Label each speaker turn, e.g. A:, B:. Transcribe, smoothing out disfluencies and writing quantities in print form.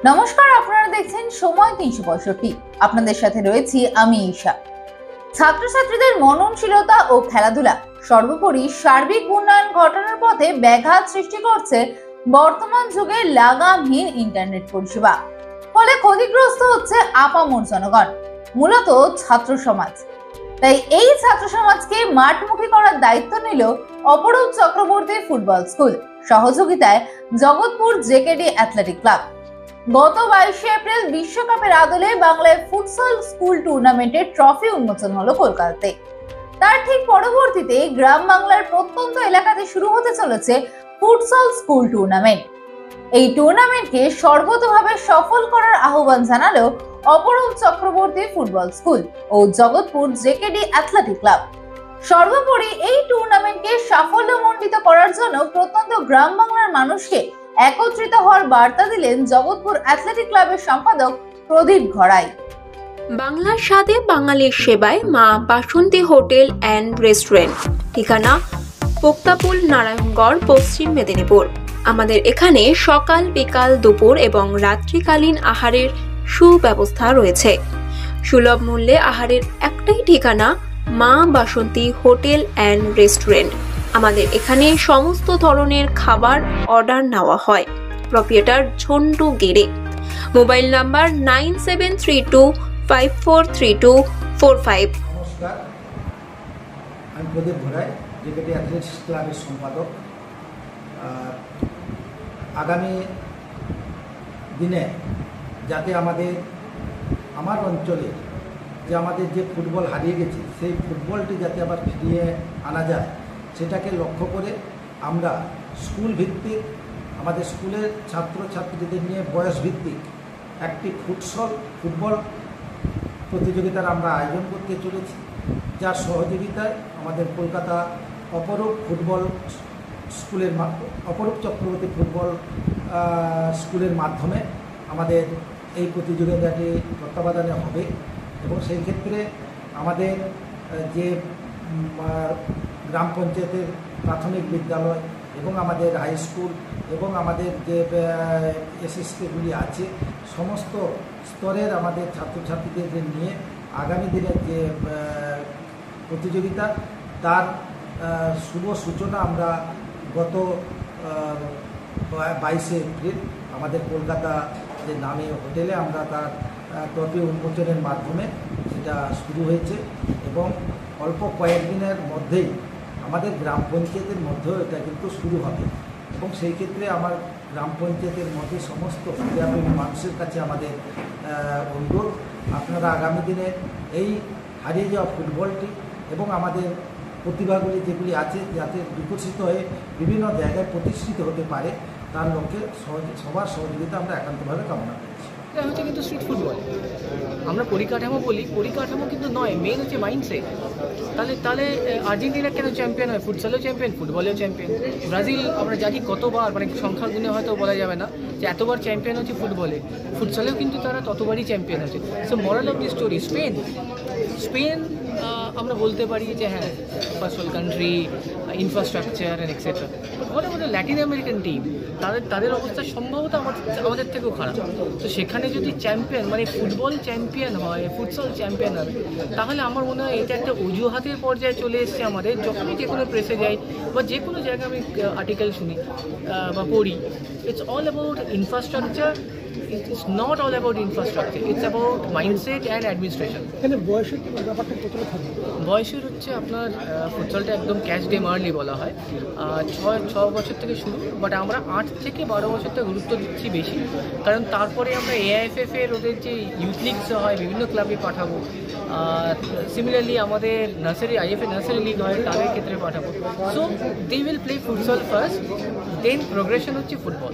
A: নমস্কার, আপনারা দেখছেন সময় ৩৬৫। আপনাদের সাথে রয়েছি আমি ঈশা। ছাত্রছাত্রীদের মননশীলতা ও খেলাধুলা সর্বোপরি সার্বিক উন্নয়ন ঘটানোর পথে ব্যাঘাত সৃষ্টি করছে বর্তমান যুগে লাগামহীন ইন্টারনেট পরিষেবা। ফলে ক্ষতিগ্রস্ত হচ্ছে আপামর জনগণ, মূলত ছাত্র সমাজ। তাই এই ছাত্র সমাজকে মাঠমুখী করার দায়িত্ব নিল অপরূপ চক্রবর্তী ফুটবল স্কুল সহযোগিতায় জগৎপুর জেকেডি অ্যাথলেটিক ক্লাব। গত 22শে এপ্রিল বিশ্বকাপের আদলে বাংলায় ফুটসল স্কুল টুর্নামেন্টের ট্রফি উন্মোচন হলো কলকাতাতে। তার ঠিক পরবর্তীতে গ্রাম বাংলার প্রত্যন্ত এলাকাতে শুরু হতে চলেছে ফুটসল স্কুল টুর্নামেন্ট। এই টুর্নামেন্টকে সর্বতোভাবে সফল করার আহ্বান জানালো অপরূপ চক্রবর্তী ফুটবল স্কুল ও জগৎপুর জেকেডি অ্যাথলেটিক ক্লাব। সর্বোপরি এই টুর্নামেন্টকে সাফল্যমণ্ডিত করার জন্য প্রত্যন্ত গ্রাম বাংলার মানুষকে একত্রিত হওয়ার বার্তা দিলেন জগৎপুর অ্যাথলেটিক ক্লাবের সম্পাদক প্রদীপ ঘড়াই।
B: বাংলার স্বাদে বাঙালির সেবায় মা বাসন্তী হোটেল অ্যান্ড রেস্টুরেন্ট, ঠিকানা পোক্তাপুল, নারায়ণগড়, পশ্চিম মেদিনীপুর। আমাদের এখানে সকাল, বিকাল, দুপুর এবং রাত্রিকালীন আহারের সুব্যবস্থা রয়েছে। সুলভ মূল্যে আহারের একটাই ঠিকানা মা বাসন্তী হোটেল অ্যান্ড রেস্টুরেন্ট। আমাদের এখানে সমস্ত ধরনের খাবার অর্ডার নেওয়া হয়। প্রোপ্রাইটার ঝন্টু গেড়ে। Mobile number 9732543245।
C: নমস্কার, আমি প্রদীপ ঘড়াই, জেকেডি অ্যাথলেটিক্স ক্লাবের সম্পাদক। আগামী দিনে যাতে আমার অঞ্চলে আমাদের যে ফুটবল হারিয়ে গেছে, সেই ফুটবলটি যাতে আবার ফিরিয়ে আনা যায়, সেটাকে লক্ষ্য করে আমরা স্কুল ভিত্তিক আমাদের স্কুলের ছাত্রছাত্রীদের নিয়ে বয়স ভিত্তিক একটি ফুটবল প্রতিযোগিতার আমরা আয়োজন করতে চলেছি, যার সহযোগিতায় আমাদের কলকাতা অপরূপ চক্রবর্তী ফুটবল স্কুলের মাধ্যমে আমাদের এই প্রতিযোগিতাটি তত্ত্বাবধানে হবে। এবং সেই ক্ষেত্রে আমাদের যে গ্রাম পঞ্চায়েতের প্রাথমিক বিদ্যালয় এবং আমাদের হাই স্কুল এবং আমাদের যে এসএসকেগুলি আছে, সমস্ত স্তরের আমাদের ছাত্রছাত্রীদের নিয়ে আগামী দিনের যে প্রতিযোগিতা, তার শুভ সূচনা আমরা গত 22শে এপ্রিল আমাদের কলকাতা যে নামে হোটেলে আমরা তার ট্রফি উন্মোচনের মাধ্যমে সেটা শুরু হয়েছে। এবং অল্প কয়েকদিনের মধ্যেই আমাদের গ্রাম পঞ্চায়েতের মধ্যেও এটা কিন্তু শুরু হবে। এবং সেই ক্ষেত্রে আমার গ্রাম পঞ্চায়েতের মধ্যে সমস্ত ক্রীড়াপ্রেমী মানুষের কাছে আমাদের অনুরোধ, আপনারা আগামী দিনে এই হারিয়ে যাওয়া ফুটবলটি এবং আমাদের প্রতিভাগুলি যেগুলি আছে, যাতে বিকশিত হয়ে বিভিন্ন জায়গায় প্রতিষ্ঠিত হতে পারে, তার লক্ষ্যে সবার সহযোগিতা আমরা একান্তভাবে কামনা করছি।
D: এটা হচ্ছে কিন্তু স্ট্রিট ফুটবল। আমরা পরিকাঠামো বলি, পরিকাঠামো কিন্তু নয়, মেন হচ্ছে মাইন্ডসেট। তাহলে আর্জেন্টিনা কেন চ্যাম্পিয়ন হয়? ফুটসলেও চ্যাম্পিয়ন, ফুটবলেও চ্যাম্পিয়ন। ব্রাজিল আমরা জানি কতবার, মানে সংখ্যা গুণে হয়তো বলা যাবে না যে এতবার চ্যাম্পিয়ন হচ্ছে ফুটবলে, ফুটসলেও কিন্তু তারা ততবারই চ্যাম্পিয়ন হচ্ছে। So moral of the story, Spain আমরা বলতে পারি যে হ্যাঁ, first world country, infrastructure and etcetera. বলে আমাদের ল্যাটিন আমেরিকান টিম, তাদের অবস্থা সম্ভবত আমাদের থেকেও খারাপ। তো সেখানে যদি চ্যাম্পিয়ন, মানে ফুটবল চ্যাম্পিয়ন হয়, ফুটসল চ্যাম্পিয়ন হবে, তাহলে আমার মনে হয় এটা একটা অজুহাতের পর্যায়ে চলে এসছে আমাদের। যখনই যে কোনো প্রেসে যাই বা যে কোনো জায়গায় আমি আর্টিকেল শুনি বা পড়ি, it's all about infrastructure. It's not all about infrastructure, it's about mindset and administration.
C: এখানে বয়সের ব্যাপারটা কতটা থাকে?
D: বয়সের হচ্ছে আপনার ফুটসলটা একদম ক্যাচ ডে আর্লি বলা হয়, 6 বছর থেকে শুরু, বাট আমরা 8 থেকে 12 বছরটা গুরুত্ব দিচ্ছি বেশি, কারণ তারপরে আমরা AIFF এর ওদের যে ইউথ লিগস হয় বিভিন্ন ক্লাবে পাঠাবো। সিমিলারলি আমাদের IFA নার্সারি লিগ হয়, তাদের ক্ষেত্রে পাঠাবো। So they will play futsal first, then progression হচ্ছে ফুটবল।